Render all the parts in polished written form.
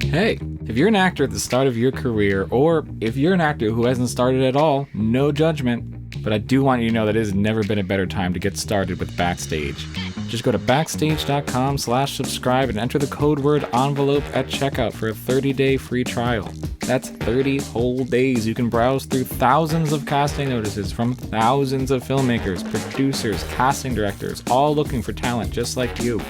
Hey, if you're an actor at the start of your career, or if you're an actor who hasn't started at all, no judgment. But I do want you to know that it has never been a better time to get started with Backstage. Just go to backstage.com/subscribe and enter the code word envelope at checkout for a 30-day free trial. That's 30 whole days. You can browse through thousands of casting notices from thousands of filmmakers, producers, casting directors, all looking for talent just like you.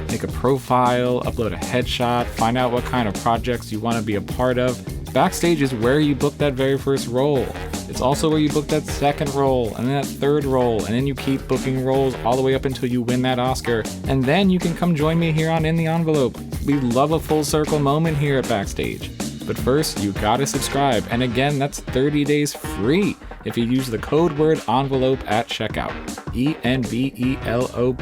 Make a profile, upload a headshot, find out what kind of projects you want to be a part of. Backstage is where you book that very first role. It's also where you book that second role, and then that third role, and then you keep booking roles all the way up until you win that Oscar. And then you can come join me here on In the Envelope. We love a full circle moment here at Backstage. But first, you gotta subscribe, and again, that's 30 days free if you use the code word envelope at checkout. ENVELOPE,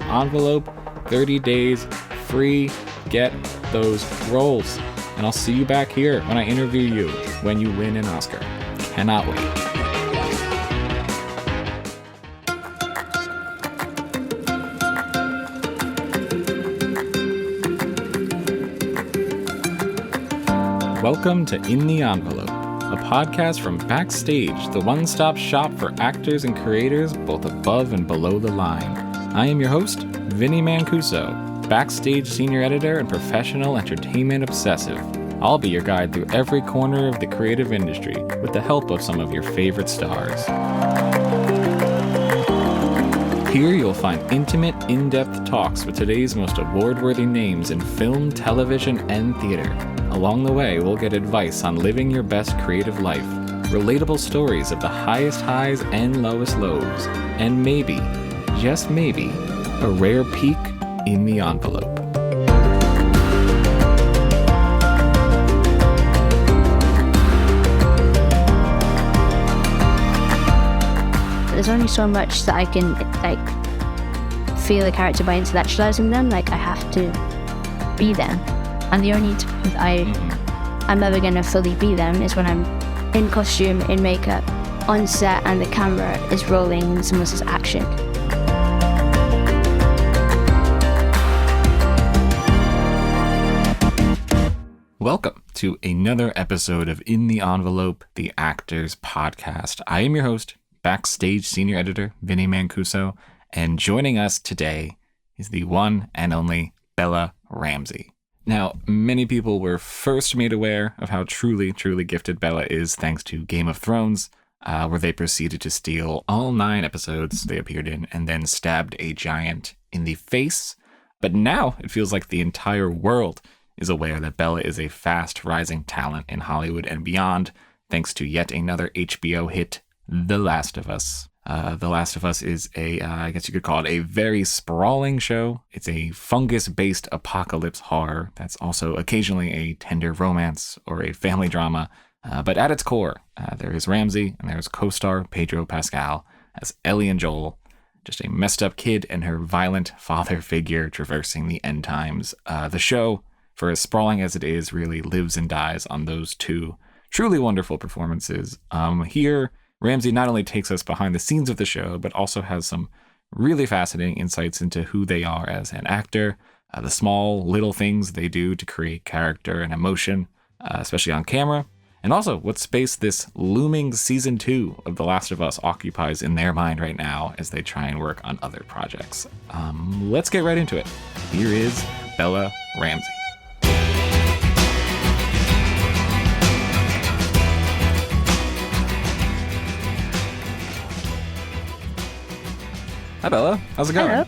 envelope, 30 days free. Get those roles. And I'll see you back here when I interview you when you win an Oscar. Cannot wait. Welcome to In the Envelope, a podcast from Backstage, the one-stop shop for actors and creators both above and below the line. I am your host, Vinnie Mancuso, Backstage Senior Editor and Professional Entertainment Obsessive. I'll be your guide through every corner of the creative industry with the help of some of your favorite stars. Here you'll find intimate, in-depth talks with today's most award-worthy names in film, television, and theater. Along the way, we'll get advice on living your best creative life, relatable stories of the highest highs and lowest lows, and maybe, just maybe, a rare peek in the envelope. There's only so much that I can feel a character by intellectualizing them. I have to be them, and the only time I'm ever gonna fully be them is when I'm in costume, in makeup, on set, and the camera is rolling and someone says action. Welcome to another episode of In the Envelope, the Actors Podcast. I am your host, Backstage Senior Editor Vinnie Mancuso, and joining us today is the one and only Bella Ramsey. Now, many people were first made aware of how truly gifted Bella is thanks to Game of Thrones, where they proceeded to steal all 9 episodes they appeared in and then stabbed a giant in the face. But now it feels like the entire world is aware that Bella is a fast rising talent in Hollywood and beyond, thanks to yet another HBO hit, The Last of Us. The Last of Us is I guess you could call it a very sprawling show. It's a fungus-based apocalypse horror that's also occasionally a tender romance or a family drama. But at its core, there is Ramsey and there's co-star Pedro Pascal as Ellie and Joel, just a messed up kid and her violent father figure traversing the end times. The show, for as sprawling as it is, really lives and dies on those two truly wonderful performances. Here, Ramsey not only takes us behind the scenes of the show, but also has some really fascinating insights into who they are as an actor, the small little things they do to create character and emotion, especially on camera, and also what space this looming season 2 of The Last of Us occupies in their mind right now as they try and work on other projects. Let's get right into it. Here is Bella Ramsey. Hi, Bella. How's it going? Hello.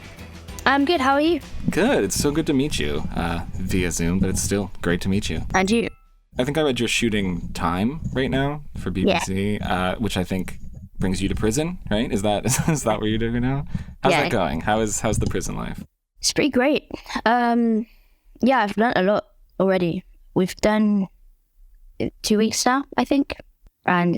I'm good. How are you? Good. It's so good to meet you via Zoom, but it's still great to meet you. And you? I think I read you're shooting Time right now for BBC, which I think brings you to prison, right? Is that what you're doing now? How's that going? How's the prison life? It's pretty great. I've learned a lot already. We've done 2 weeks now, I think, and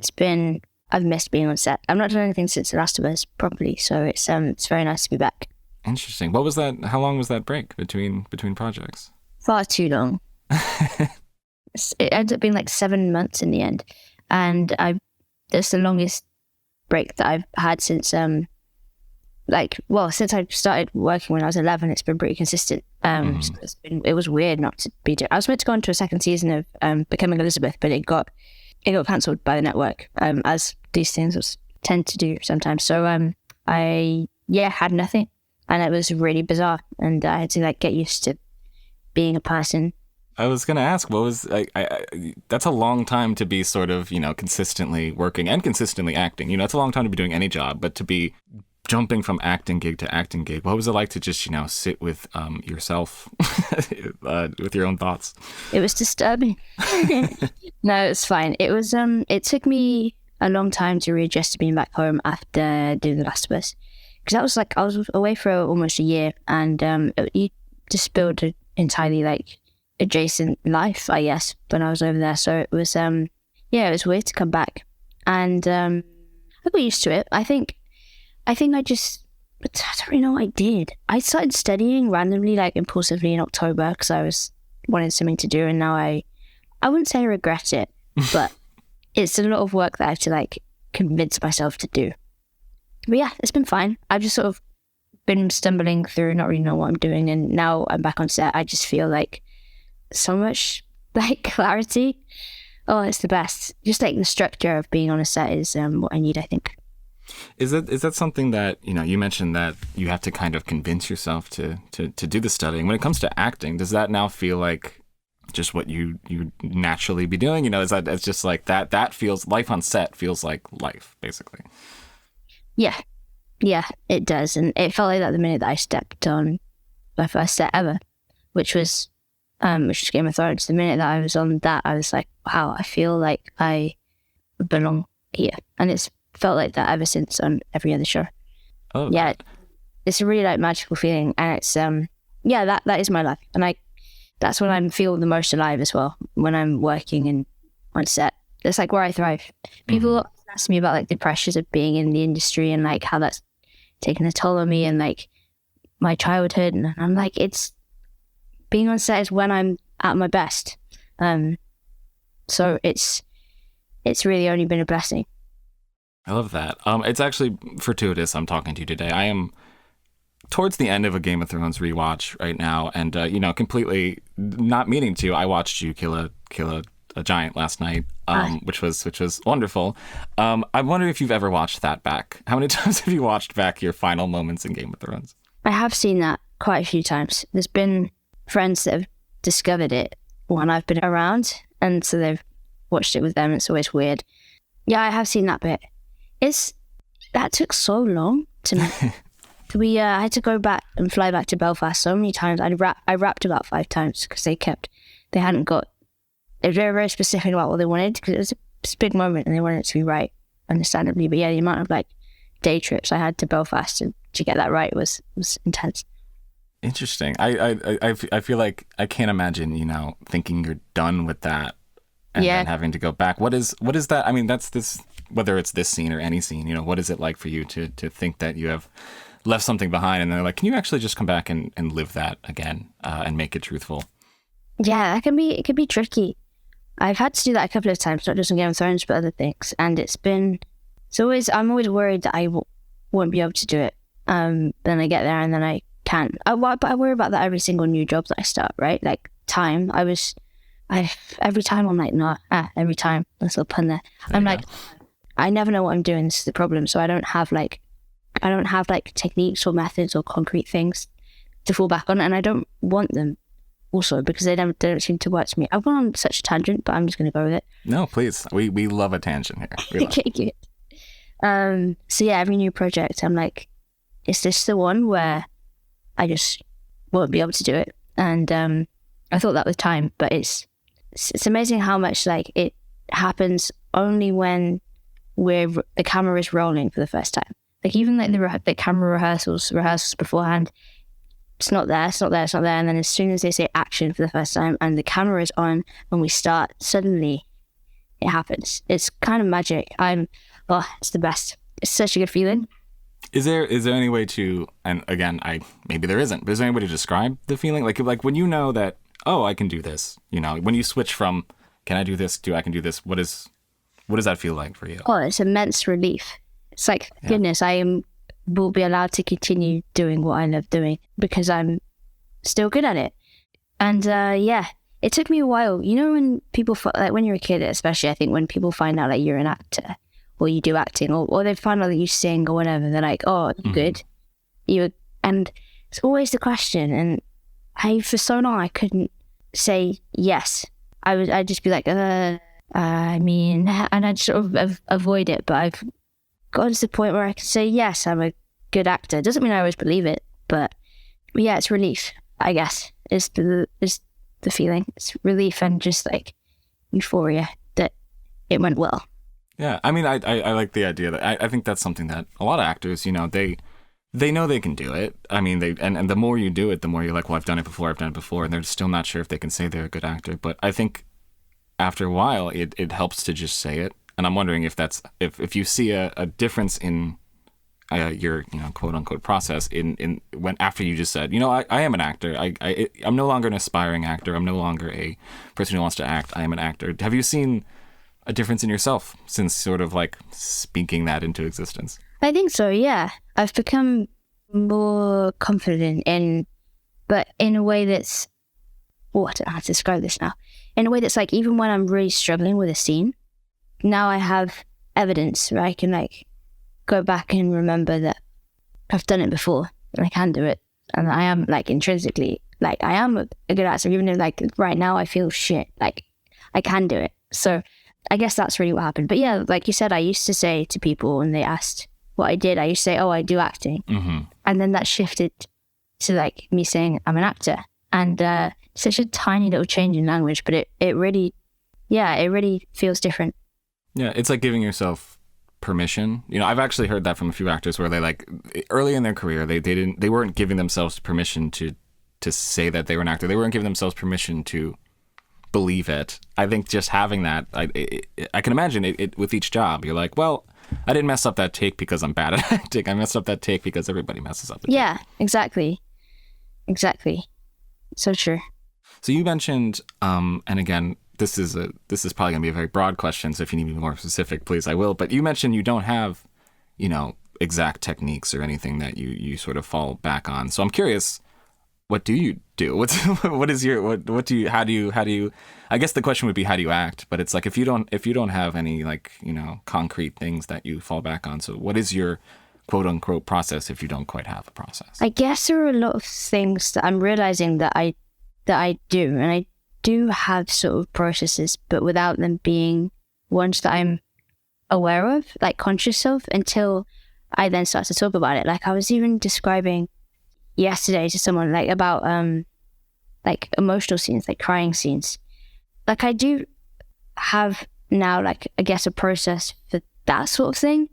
I've missed being on set. I've not done anything since The Last of Us properly, so it's very nice to be back. Interesting. What was that? How long was that break between projects? Far too long. It ended up being 7 months in the end, and that's the longest break that I've had since since I started working when I was 11, it's been pretty consistent. So it was weird not to be doing. I was meant to go on to a second season of Becoming Elizabeth, but it got cancelled by the network, as these things tend to do sometimes. So I had nothing, and it was really bizarre, and I had to like get used to being a person. I was going to ask, what was, that's a long time to be sort of, consistently working and consistently acting. It's a long time to be doing any job, but to be jumping from acting gig to acting gig, what was it like to just, sit with yourself, with your own thoughts? It was disturbing. No, it's fine. It was, it took me a long time to readjust to being back home after doing The Last of Us. Because that was I was away for almost a year, and you just build an entirely adjacent life, I guess, when I was over there. So it was it was weird to come back, and I got used to it. I think I don't really know what I did. I started studying randomly, impulsively in October, because I was wanting something to do, and now I wouldn't say I regret it, but it's a lot of work that I have to convince myself to do. But yeah, it's been fine. I've just sort of been stumbling through, not really know what I'm doing, and now I'm back on set. I just feel so much clarity. Oh, it's the best. Just the structure of being on a set is what I need, I think. Is that something that, you mentioned that you have to kind of convince yourself to do the studying. When it comes to acting, does that now feel like just what you naturally be doing? Is that, it's just that feels, life on set feels like life, basically. Yeah, it does. And it felt like that the minute that I stepped on my first set ever, which was Game of Thrones. The minute that I was on that, I was like, wow, I feel like I belong here. And it's felt like that ever since on every other show. Oh, yeah, it's a really magical feeling, and it's that is my life, and that's when I feel the most alive as well, when I'm working and on set. It's where I thrive. People ask me about the pressures of being in the industry and how that's taken a toll on me and my childhood, and I'm it's being on set is when I'm at my best. So it's really only been a blessing. I love that. It's actually fortuitous I'm talking to you today. I am towards the end of a Game of Thrones rewatch right now, and completely not meaning to. I watched you kill a giant last night, which was wonderful. I'm wondering if you've ever watched that back. How many times have you watched back your final moments in Game of Thrones? I have seen that quite a few times. There's been friends that have discovered it when I've been around, and so they've watched it with them. It's always weird. Yeah, I have seen that bit. That took so long to me. I had to go back and fly back to Belfast so many times. I rapped about 5 times because they hadn't got, they were very, very specific about what they wanted, because it was a big moment and they wanted it to be right, understandably. But yeah, the amount of day trips I had to Belfast to get that right was intense. Interesting. I feel like I can't imagine, thinking you're done with that and then having to go back. What is that? I mean, that's this, whether it's this scene or any scene, what is it like for you to think that you have left something behind, and they're like, can you actually just come back and live that again and make it truthful? Yeah, it can be tricky. I've had to do that a couple of times, not just on Game of Thrones, but other things. And I'm always worried that I won't be able to do it. Then I get there and then I can't. But I worry about that every single new job that I start, right? Time. Every time I'm every time. That's a little pun there. I'm I never know what I'm doing. This is the problem. So I don't have techniques or methods or concrete things to fall back on, and I don't want them also, because they don't seem to work to me. I've gone on such a tangent, but I'm just going to go with it. No, please. We love a tangent here. Okay, good. So yeah, every new project, I'm is this the one where I just won't be able to do it? And I thought that with time, but it's amazing how much it happens only when the camera is rolling for the first time. Even the camera rehearsals beforehand, it's not there, and then as soon as they say action for the first time and the camera is on when we start, suddenly it happens. It's kind of magic. It's the best. It's such a good feeling. Is there any way to, and again, maybe there isn't, but is there any way to describe the feeling? Like when you know that, oh, I can do this, when you switch from, can I do this to I can do this, what does that feel like for you? Oh, it's immense relief. It's goodness, I am will be allowed to continue doing what I love doing because I'm still good at it. And it took me a while. You know, when people, like when you're a kid, especially, I think when people find out that you're an actor or you do acting or they find out that you sing or whatever, they're like, oh, good. And it's always the question. And for so long, I couldn't say yes. I'd just be like, I mean, and I'd sort of avoid it. But I've gotten to the point where I can say, yes, I'm a good actor. Doesn't mean I always believe it, but yeah, it's relief, I guess, is the feeling. It's relief and just like euphoria that it went well. Yeah, I mean, I like the idea that I think that's something that a lot of actors, you know, they know they can do it. I mean, and the more you do it, the more you're like, well, I've done it before, and they're still not sure if they can say they're a good actor. But I think after a while, it helps to just say it. And I'm wondering if that's if you see a difference in your, you know, quote unquote process in when after you just said, you know, I am an actor. I'm no longer an aspiring actor. I'm no longer a person who wants to act. I am an actor. Have you seen a difference in yourself since sort of like speaking that into existence? I think so, yeah. I've become more confident but in a way that's, I don't know how to describe this now. In a way that's like, even when I'm really struggling with a scene, now I have evidence where I can like go back and remember that I've done it before and I can do it. And I am like intrinsically, like I am a good actor, even if like right now I feel shit, like I can do it. So I guess that's really what happened. But yeah, like you said, I used to say to people when they asked what I did, I used to say, oh, I do acting. Mm-hmm. And then that shifted to like me saying I'm an actor. And such a tiny little change in language, but it really feels different. Yeah, it's like giving yourself permission. You know, I've actually heard that from a few actors where they like early in their career, they weren't giving themselves permission to say that they were an actor. They weren't giving themselves permission to believe it. I think just having that, I can imagine it with each job. You're like, well, I didn't mess up that take because I'm bad at acting. I messed up that take because everybody messes up. Yeah, exactly. So true. So you mentioned, and again, this is probably gonna be a very broad question. So if you need me more specific, please, I will. But you mentioned you don't have, you know, exact techniques or anything that you sort of fall back on. So I'm curious, what do you do? How do you, I guess the question would be, how do you act? But it's like, if you don't have any like, you know, concrete things that you fall back on. So what is your quote unquote process if you don't quite have a process? I guess there are a lot of things that I'm realizing that I do. And I do have sort of processes, but without them being ones that I'm aware of, like conscious of, until I then start to talk about it. Like I was even describing yesterday to someone like about like emotional scenes, like crying scenes. Like I do have now, like I guess, a process for that sort of thing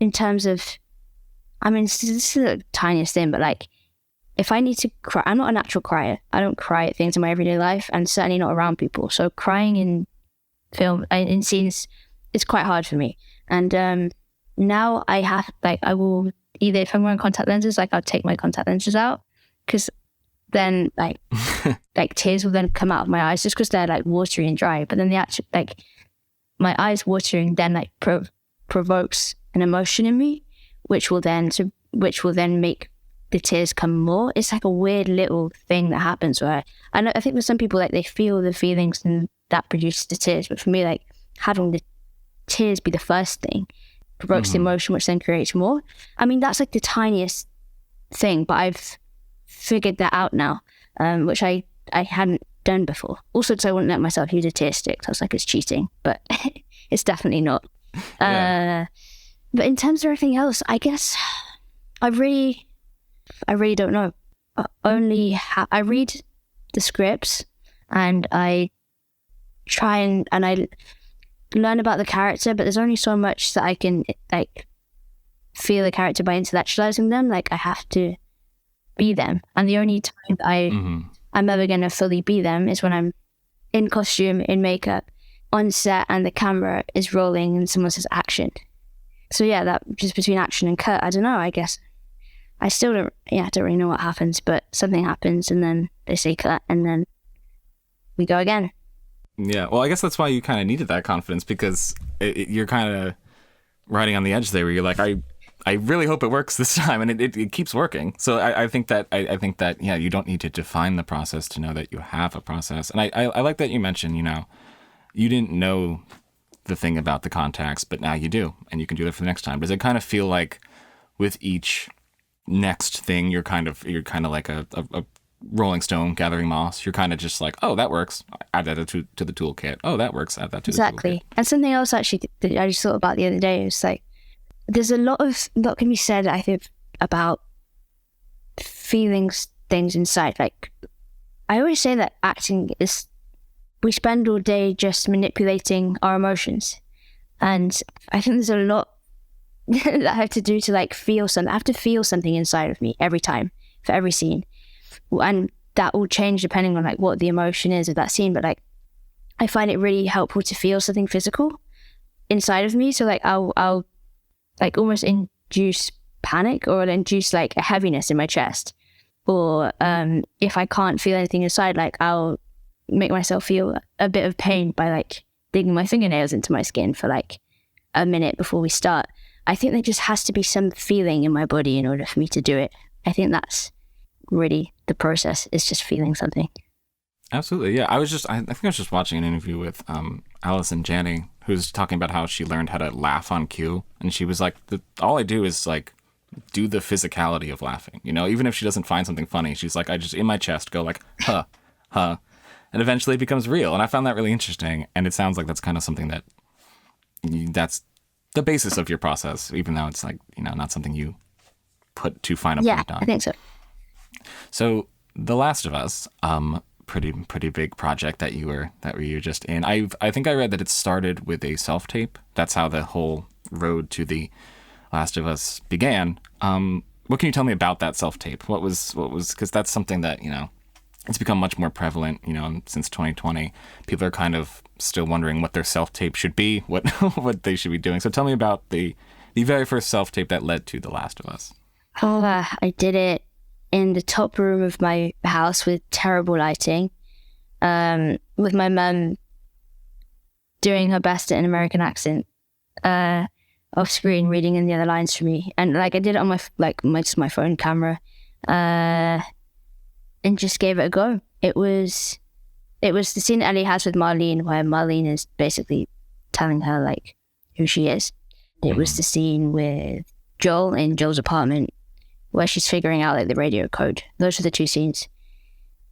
in terms of, I mean, this is the tiniest thing, but like if I need to cry, I'm not a natural crier. I don't cry at things in my everyday life, and certainly not around people. So crying in film, in scenes, is quite hard for me. And now I have, like, I will either, if I'm wearing contact lenses, like I'll take my contact lenses out, because then like like tears will then come out of my eyes just because they're like watery and dry. But then the actual, like my eyes watering then like provokes an emotion in me, which will then make the tears come more. It's like a weird little thing that happens where I think with some people, like they feel the feelings and that produces the tears. But for me, like having the tears be the first thing provokes the emotion, which then creates more. I mean, that's like the tiniest thing, but I've figured that out now, which I hadn't done before. Also, because I wouldn't let myself use a tear stick. I was like, it's cheating, but it's definitely not. Yeah. But in terms of everything else, I guess I really don't know. I read the scripts and I try and I learn about the character, but there's only so much that I can like feel the character by intellectualizing them. Like I have to be them, and the only time that I'm ever going to fully be them is when I'm in costume, in makeup, on set, and the camera is rolling and someone says action. So yeah, that just between action and cut, I don't know, I guess. I still don't really know what happens, but something happens and then they say cut and then we go again. Yeah, well, I guess that's why you kind of needed that confidence, because you're kind of riding on the edge there where you're like, I I really hope it works this time, and it keeps working. So I think that yeah, you don't need to define the process to know that you have a process. And I like that you mentioned, you didn't know the thing about the contacts, but now you do, and you can do that for the next time. Does it kind of feel like with each next thing, you're kind of like a Rolling Stone gathering moss? You're kind of just like, oh, that works, add that to the toolkit. Oh, that works, add that to the toolkit. Exactly. And something else actually that I just thought about the other day is like, there's a lot can be said, I think, about feelings, things inside. Like, I always say that acting is, we spend all day just manipulating our emotions. And I think there's a lot that I have to do to like feel something. I have to feel something inside of me every time for every scene. And that will change depending on like what the emotion is of that scene. But like, I find it really helpful to feel something physical inside of me. So like, I'll like almost induce panic, or it'll induce like a heaviness in my chest. Or if I can't feel anything inside, like I'll make myself feel a bit of pain by like digging my fingernails into my skin for like a minute before we start. I think there just has to be some feeling in my body in order for me to do it. I think that's really the process, is just feeling something. Absolutely, yeah. I think I was just watching an interview with Allison Janney, who's talking about how she learned how to laugh on cue, and she was like, all I do is like do the physicality of laughing. Even if she doesn't find something funny, she's like, I just in my chest go like, huh, and eventually it becomes real. And I found that really interesting, and it sounds like that's kind of something that's the basis of your process, even though it's like, not something you put too fine a point on. Yeah, I think so. So The Last of Us, pretty big project that you were just in. I think I read that it started with a self-tape. That's how the whole road to The Last of Us began. What can you tell me about that self-tape? What was, because that's something that, it's become much more prevalent, since 2020. People are kind of still wondering what their self-tape should be, what they should be doing. So tell me about the very first self-tape that led to The Last of Us. I did it in the top room of my house with terrible lighting, with my mum doing her best at an American accent, off screen reading in the other lines for me. And like, I did it on my phone camera, and just gave it a go. It was the scene Ellie has with Marlene, where Marlene is basically telling her like who she is. It was the scene with Joel in Joel's apartment, where she's figuring out like the radio code. Those are the two scenes.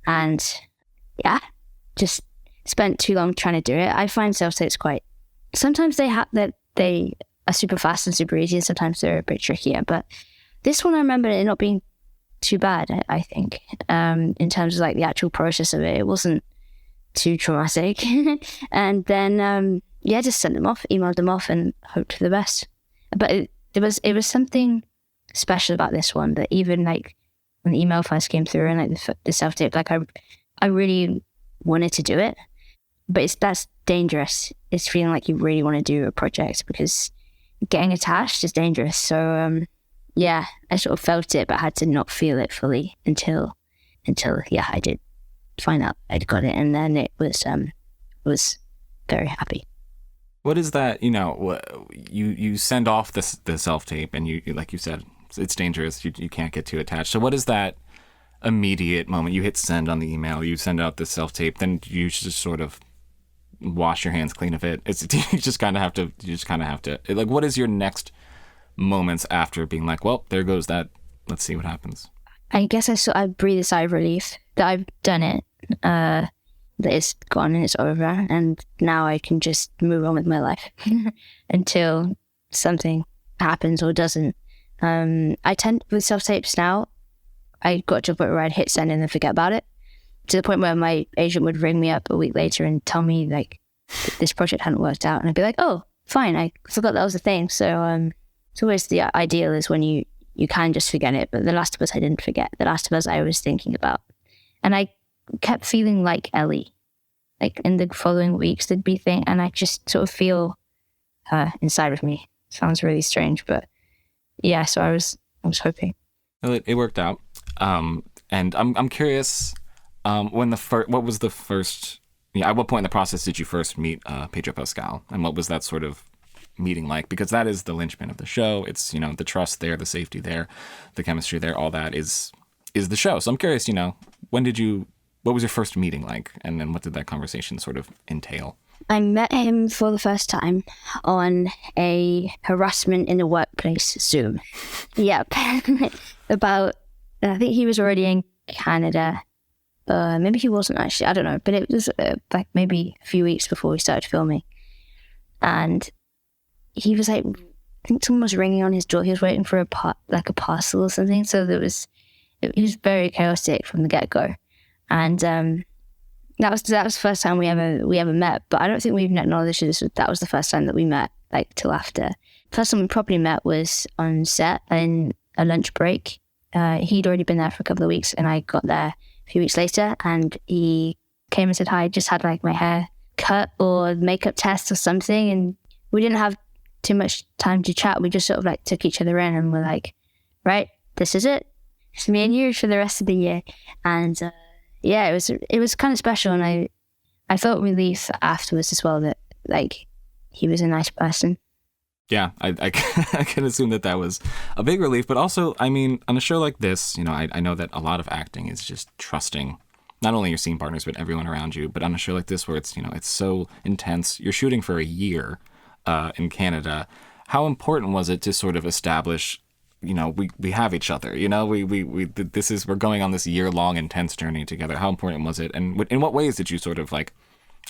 And yeah, just spent too long trying to do it. I find self-tapes sometimes they are super fast and super easy, and sometimes they're a bit trickier. But this one, I remember it not being too bad, I think, in terms of like the actual process of it. It wasn't too traumatic. And then, just sent them off, emailed them off, and hoped for the best. But it was something special about this one, that even like when the email first came through and like the self-tape, like I really wanted to do it. But that's dangerous. It's feeling like you really want to do a project, because getting attached is dangerous. So I sort of felt it, but had to not feel it fully until I did find out I'd got it, and then it was very happy. What is that? You send off the self-tape, and you, like you said, it's dangerous. You can't get too attached. So what is that immediate moment? You hit send on the email, you send out the self-tape, then you just sort of wash your hands clean of it. You just kind of have to, like, what is your next moments after being like, well, there goes that, let's see what happens? I guess I breathe a sigh of relief that I've done it, that it's gone and it's over, and now I can just move on with my life until something happens or doesn't. I tend, with self-tapes now, I got to a point where I'd hit send and then forget about it, to the point where my agent would ring me up a week later and tell me like this project hadn't worked out, and I'd be like, oh, fine, I forgot that was a thing. So it's always the ideal is when you can just forget it. But The Last of Us, I didn't forget. The Last of Us, I was thinking about. And I kept feeling like Ellie. Like in the following weeks, there'd be things, and I just sort of feel her inside of me. Sounds really strange, but yeah, so I was hoping. Well, it worked out. And I'm curious, what was the first, at what point in the process did you first meet Pedro Pascal? And what was that sort of meeting like? Because that is the linchpin of the show. It's, you know, the trust there, the safety there, the chemistry there, all that is the show. So I'm curious, you know, what was your first meeting like? And then what did that conversation sort of entail? I met him for the first time on a harassment in the workplace Zoom. Yep. I think he was already in Canada. Maybe he wasn't actually, I don't know. But it was like maybe a few weeks before we started filming. And he was like, I think someone was ringing on his door. He was waiting for a parcel or something. So it was very chaotic from the get-go. And that was the first time we ever met. But I don't think we even acknowledged that was the first time that we met, like, till after. First time we properly met was on set in a lunch break. He'd already been there for a couple of weeks, and I got there a few weeks later, and he came and said hi. I just had like my hair cut or makeup test or something, and we didn't have too much time to chat. We just sort of like took each other in and were like, right, this is it. It's me and you for the rest of the year. And yeah, it was kind of special, and I felt relief afterwards as well that like he was a nice person. Yeah, I can assume that was a big relief. But also, I mean, on a show like this, you know, I know that a lot of acting is just trusting not only your scene partners, but everyone around you. But on a show like this where it's, you know, it's so intense, you're shooting for a year in Canada. How important was it to sort of establish, you know, we have each other, you know, we're going on this year-long intense journey together. How important was it? And in what ways did you sort of like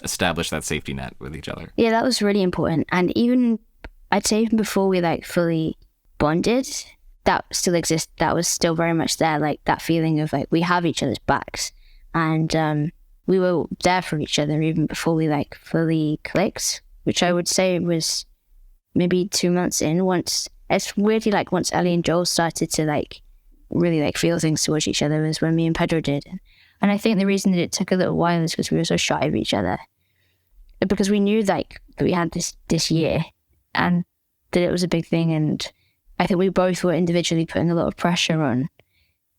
establish that safety net with each other? Yeah, that was really important. And even, I'd say even before we like fully bonded, that still exists. That was still very much there. Like that feeling of like, we have each other's backs, and we were there for each other even before we like fully clicked, which I would say was maybe 2 months in. It's weirdly like once Ellie and Joel started to like really like feel things towards each other was when me and Pedro did. And I think the reason that it took a little while is because we were so shy of each other, because we knew like that we had this year and that it was a big thing. And I think we both were individually putting a lot of pressure on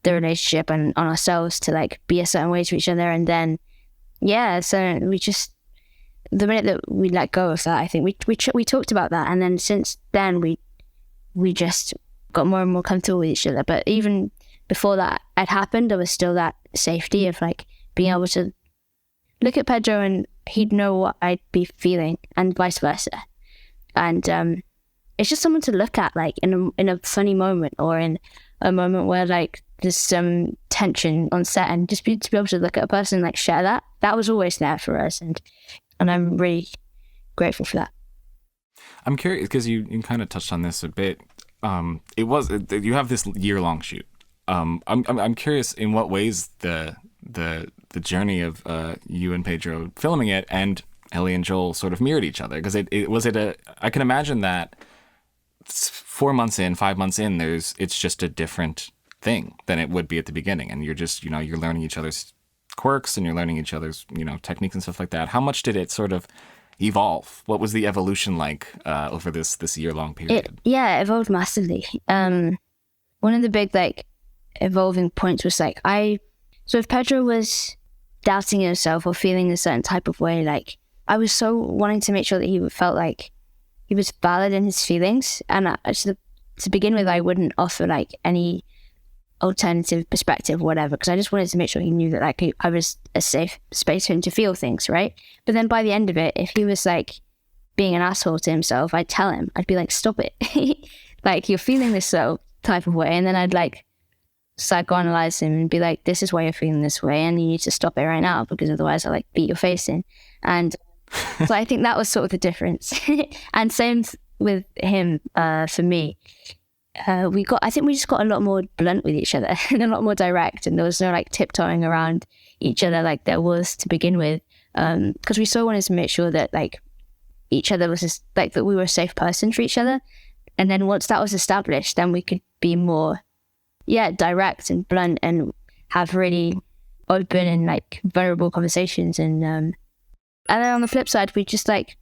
the relationship and on ourselves to like be a certain way to each other. And then, yeah, so we just, the minute that we let go of that, I think we talked about that. And then since then we just got more and more comfortable with each other. But even before that had happened, there was still that safety of like being able to look at Pedro and he'd know what I'd be feeling and vice versa. And it's just someone to look at like in a funny moment or in a moment where like there's some tension on set, and just to be able to look at a person and like share that was always there for us. And I'm really grateful for that. I'm curious because you kind of touched on this a bit. You have this year-long shoot. I'm curious in what ways the journey of you and Pedro filming it and Ellie and Joel sort of mirrored each other, because I can imagine that 4 months in, 5 months in, it's just a different thing than it would be at the beginning, and you're just, you know, you're learning each other's quirks and you're learning each other's, you know, techniques and stuff like that. How much did it sort of evolve? What was the evolution like over this year-long period? It evolved massively. One of the big like evolving points was like so if Pedro was doubting himself or feeling a certain type of way, like I was so wanting to make sure that he felt like he was valid in his feelings. And to begin with, I wouldn't offer like any alternative perspective or whatever, because I just wanted to make sure he knew that like I was a safe space for him to feel things, right? But then by the end of it, if he was like being an asshole to himself, I'd tell him, I'd be like, stop it. Like, you're feeling this so type of way. And then I'd like psychoanalyze him and be like, this is why you're feeling this way, and you need to stop it right now, because otherwise I'll like beat your face in. And so I think that was sort of the difference. And same with him for me. I think we just got a lot more blunt with each other and a lot more direct, and there was no like tiptoeing around each other like there was to begin with, because we so wanted to make sure that like each other was just like that we were a safe person for each other. And then once that was established, then we could be more direct and blunt and have really open and like vulnerable conversations. And then on the flip side, we just like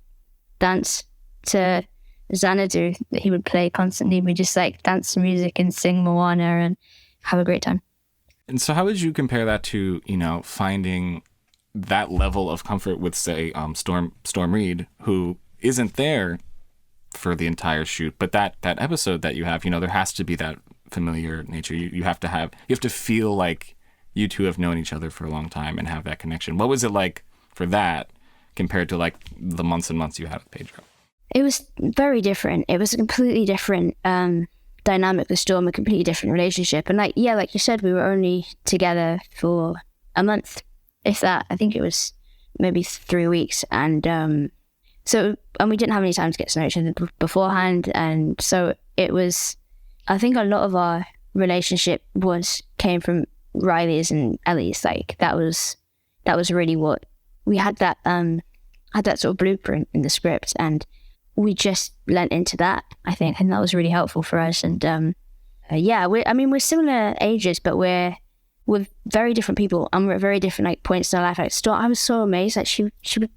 dance to Xanadu that he would play constantly. We just like dance to music and sing Moana and have a great time. And so how would you compare that to, you know, finding that level of comfort with, say, Storm Reed, who isn't there for the entire shoot. But that episode that you have, there has to be that familiar nature. You have to feel like you two have known each other for a long time and have that connection. What was it like for that compared to like the months and months you had with Pedro? It was very different. It was a completely different dynamic with Storm, a completely different relationship. And like you said, we were only together for a month, if that. I think it was maybe 3 weeks. And we didn't have any time to get to know each other beforehand. And so it was, I think a lot of our relationship came from Riley's and Ellie's. Like that was really what we had, that sort of blueprint in the script, and we just lent into that, I think, and that was really helpful for us. And we're similar ages, but we're very different people, and we're at very different like points in our life. Like I was so amazed that she would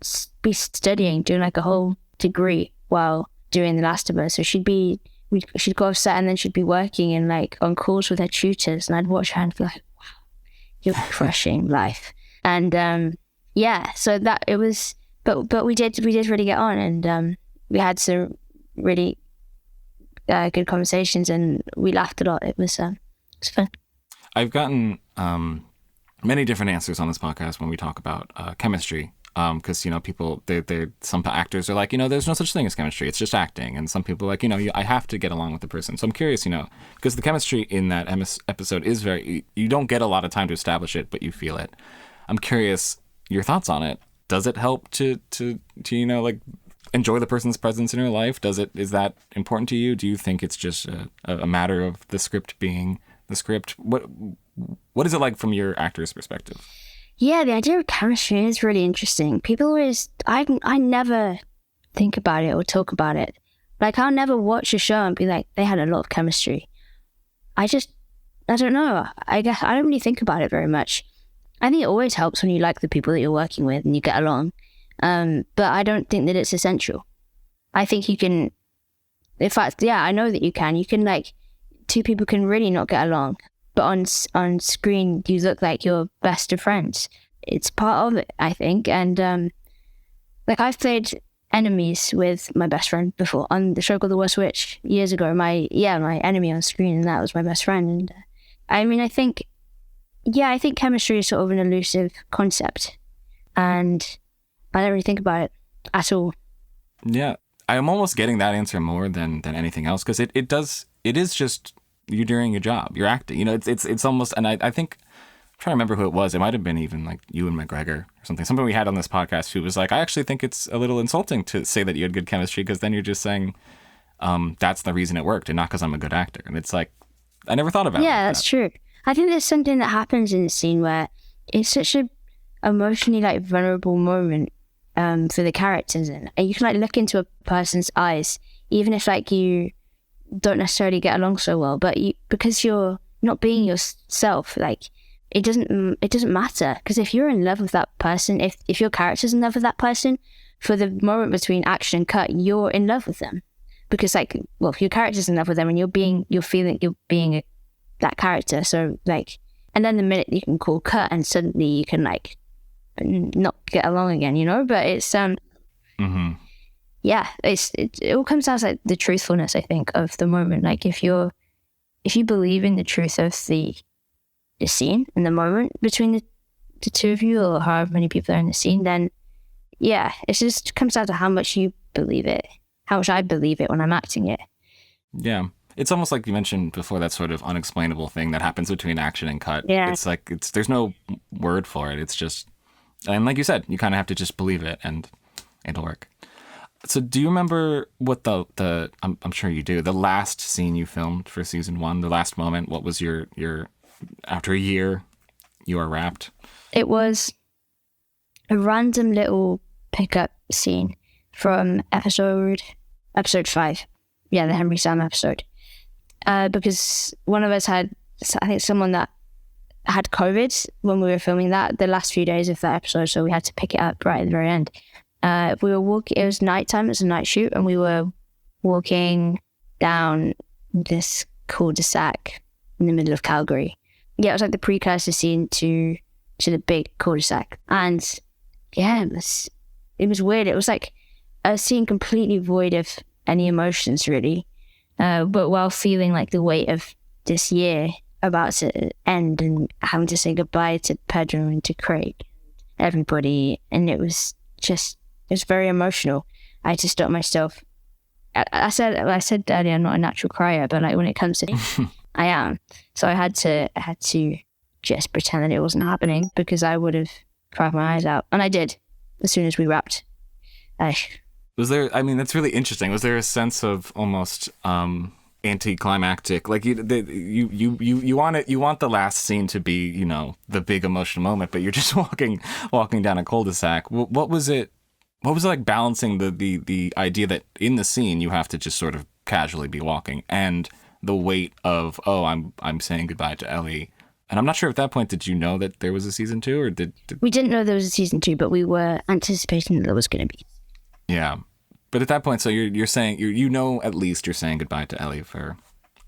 be studying, doing like a whole degree while doing The Last of Us. So she'd go off set and then she'd be working and like on calls with her tutors, and I'd watch her and be like, wow, you're crushing life. And so that it was, but we did really get on, and we had some really good conversations, and we laughed a lot. It was fun. I've gotten many different answers on this podcast when we talk about chemistry, because people, some actors are like, there's no such thing as chemistry, it's just acting, and some people are like, I have to get along with the person. So I'm curious, because the chemistry in that episode is you don't get a lot of time to establish it, but you feel it. I'm curious your thoughts on it. Does it help to like enjoy the person's presence in your life? Is that important to you? Do you think it's just a matter of the script being the script? What is it like from your actor's perspective? Yeah, the idea of chemistry is really interesting. People always, I never think about it or talk about it. Like I'll never watch a show and be like, they had a lot of chemistry. I don't know. I guess I don't really think about it very much. I think it always helps when you like the people that you're working with and you get along. But I don't think that it's essential. I think you can, in fact, I know that you can. You can like, two people can really not get along, but on screen you look like you're best of friends. It's part of it, I think. And like I've played enemies with my best friend before on the show called The Worst Witch years ago. My enemy on screen, and that was my best friend. And I think chemistry is sort of an elusive concept, and I don't really think about it at all. Yeah, I'm almost getting that answer more than anything else, because it is just you doing your job, you're acting. It's almost, and I think, I'm trying to remember who it was. It might have been even like you and McGregor or something. Somebody we had on this podcast who was like, I actually think it's a little insulting to say that you had good chemistry, because then you're just saying that's the reason it worked and not because I'm a good actor. And it's like, I never thought about it. Yeah, that's true. I think there's something that happens in the scene where it's such a emotionally like vulnerable moment for the characters, and you can like look into a person's eyes, even if like you don't necessarily get along so well, but because you're not being yourself, like it doesn't matter, because if you're in love with that person, if your character's in love with that person, for the moment between action and cut, you're in love with them, because like, well, if your character's in love with them and you're feeling you're being that character, so like, and then the minute you can call cut and suddenly you can like not get along again, but it's it all comes down to like the truthfulness, I think, of the moment. Like if you believe in the truth of the scene and the moment between the two of you, or however many people are in the scene, then it just comes down to how much you believe it, how much I believe it when I'm acting it. Yeah, it's almost like you mentioned before, that sort of unexplainable thing that happens between action and cut. Yeah, it's like there's no word for it. It's just, and like you said, you kind of have to just believe it and it'll work. So do you remember what the I'm sure you do, the last scene you filmed for season 1, the last moment? What was your after a year you are wrapped? It was a random little pickup scene from episode 5. Yeah, the Henry Sam episode. Because one of us had, I think, someone that had COVID when we were filming that, the last few days of that episode, so we had to pick it up right at the very end. We were walking, it was nighttime, it was a night shoot, and we were walking down this cul-de-sac in the middle of Calgary. Yeah, it was like the precursor scene to the big cul-de-sac. And yeah, it was weird. It was like a scene completely void of any emotions really. But while feeling like the weight of this year about to end and having to say goodbye to Pedro and to Craig, everybody, and it was very emotional. I had to stop myself. I said earlier I'm not a natural crier, but like when it comes to I am. So I had to just pretend that it wasn't happening, because I would have cried my eyes out, and I did as soon as we wrapped. Was there? I mean, that's really interesting. Was there a sense of almost anticlimactic? Like you want the last scene to be, you know, the big emotional moment, but you're just walking down a cul-de-sac. What was it? What was it like balancing the idea that in the scene you have to just sort of casually be walking, and the weight of, oh, I'm saying goodbye to Ellie? And I'm not sure at that point, did you know that there was a season 2, or did... We didn't know there was a season 2, but we were anticipating that there was going to be. Yeah. But at that point, so you're saying, you know, at least you're saying goodbye to Ellie for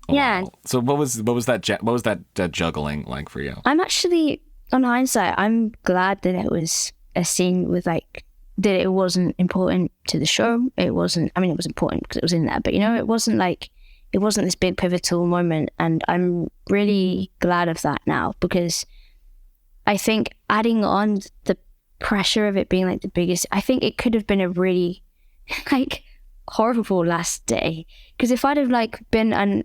a while. So what was that juggling like for you? I'm actually, on hindsight, I'm glad that it was a scene with like, that it wasn't important to the show. It wasn't, I mean, it was important because it was in there, but you know, it wasn't this big pivotal moment. And I'm really glad of that now, because I think adding on the pressure of it being like the biggest, I think it could have been a really like horrible last day. Because if I'd have like been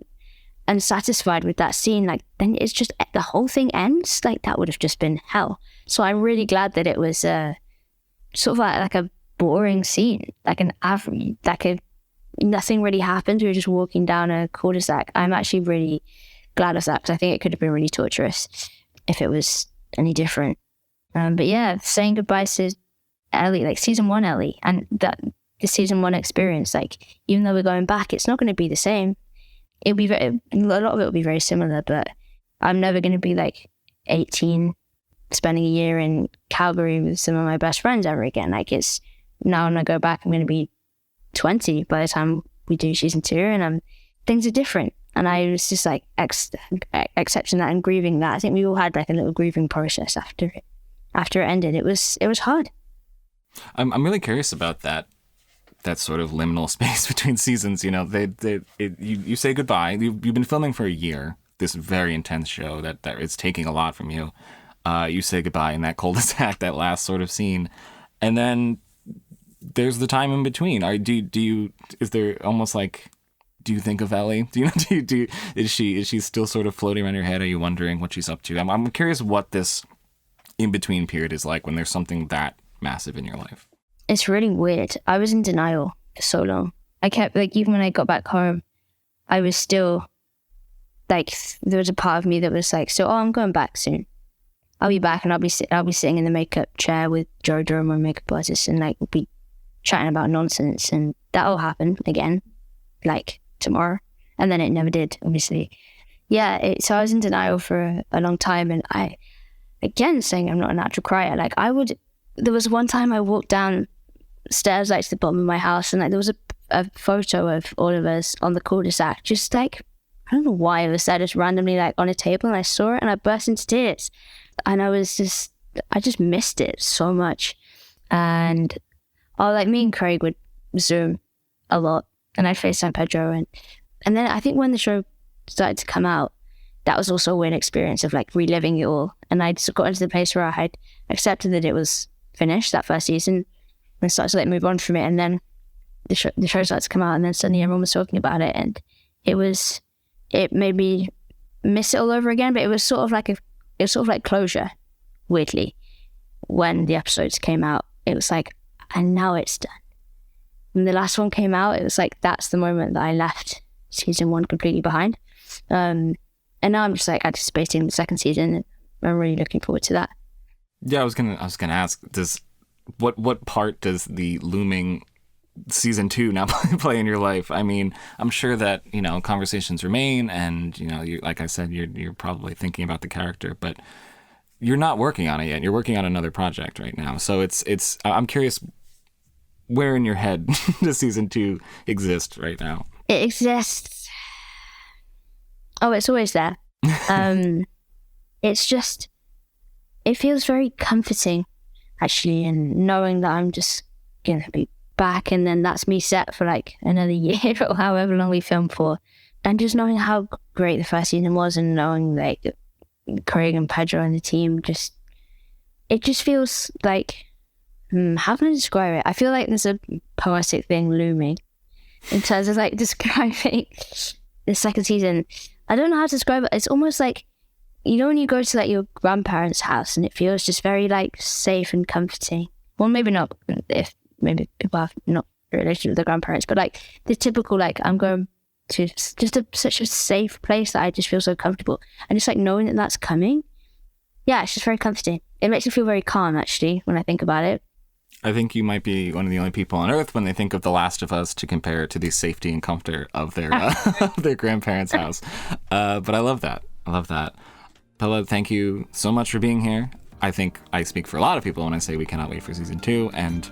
unsatisfied with that scene, like then it's just, the whole thing ends. Like that would have just been hell. So I'm really glad that it was sort of like a boring scene, like an average, nothing really happened. We were just walking down a cul-de-sac. I'm actually really glad of that, because I think it could have been really torturous if it was any different. But yeah, saying goodbye to Ellie, like season 1 Ellie, and that the season 1 experience, like even though we're going back, it's not going to be the same. A lot of it will be very similar, but I'm never going to be like 18 spending a year in Calgary with some of my best friends ever again. Like it's now when I go back, I'm going to be 20 by the time we do season 2, and things are different. And I was just like accepting that and grieving that. I think we all had like a little grieving process after it ended. It was hard. I'm really curious about that sort of liminal space between seasons. You know, you say goodbye. You've been filming for a year, this very intense show that it's taking a lot from you. You say goodbye in that cul-de-sac, that last sort of scene, and then there's the time in between. Is there almost like, do you think of Ellie? Is she still sort of floating around your head? Are you wondering what she's up to? I'm curious what this in between period is like when there's something that massive in your life. It's really weird. I was in denial for so long. I kept like, even when I got back home, I was still like, there was a part of me that was like, I'm going back soon. I'll be back, and I'll be sitting in the makeup chair with Jojo, my makeup artist, and like we'll be chatting about nonsense, and that'll happen again, like tomorrow. And then it never did, obviously. Yeah, so I was in denial for a long time, and I, again, saying I'm not a natural crier. Like there was one time I walked downstairs like to the bottom of my house, and like there was a photo of all of us on the cul-de-sac, just like, I don't know why it was there, just randomly like on a table, and I saw it and I burst into tears. And I just missed it so much. And like me and Craig would Zoom a lot, and I'd FaceTime Pedro. And then I think when the show started to come out, that was also a weird experience of like reliving it all. And I just got into the place where I had accepted that it was finished, that first season, and started to like move on from it. And then the show started to come out, and then suddenly everyone was talking about it, and it made me miss it all over again. But it was sort of like closure, weirdly. When the episodes came out, it was like, and now it's done. When the last one came out, it was like, that's the moment that I left season 1 completely behind. And now I'm just like anticipating the second season, and I'm really looking forward to that. Yeah, I was gonna ask, what part does the looming season 2 now play in your life? I mean, I'm sure that, you know, conversations remain, and, you know, like I said, you're probably thinking about the character, but you're not working on it yet. You're working on another project right now. So I'm curious, where in your head does season 2 exist right now? It exists. Oh, it's always there. It's just, it feels very comforting, actually, and knowing that I'm just going to be back, and then that's me set for like another year or however long we filmed for. And just knowing how great the first season was, and knowing like Craig and Pedro and the team, it just feels like, how can I describe it? I feel like there's a poetic thing looming in terms of like describing the second season. I don't know how to describe it. It's almost like, you know, when you go to like your grandparents' house and it feels just very like safe and comforting. Well, maybe not, if maybe people have not a relationship with their grandparents, but like the typical, like, I'm going to just such a safe place that I just feel so comfortable. And just like knowing that that's coming, yeah, it's just very comforting. It makes me feel very calm, actually, when I think about it. I think you might be one of the only people on Earth when they think of The Last of Us to compare it to the safety and comfort of their their grandparents' house. But I love that. I love that. Pella, thank you so much for being here. I think I speak for a lot of people when I say we cannot wait for season 2 and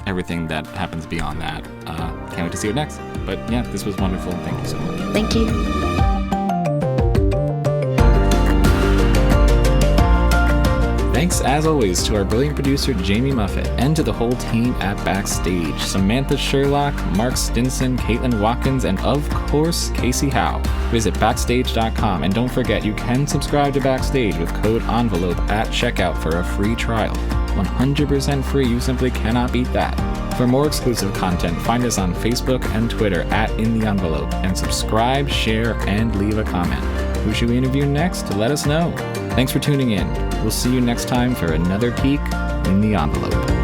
everything that happens beyond that. Can't wait to see what next. But yeah, this was wonderful. Thank you so much. Thank you. Thanks, as always, to our brilliant producer, Jamie Muffett, and to the whole team at Backstage. Samantha Sherlock, Mark Stinson, Caitlin Watkins, and of course, Kasey Howe. Visit Backstage.com, and don't forget, you can subscribe to Backstage with code ENVELOPE at checkout for a free trial. 100% free, you simply cannot beat that. For more exclusive content, find us on Facebook and Twitter at In the Envelope, and subscribe, share, and leave a comment. Who should we interview next? Let us know. Thanks for tuning in. We'll see you next time for another peek in the envelope.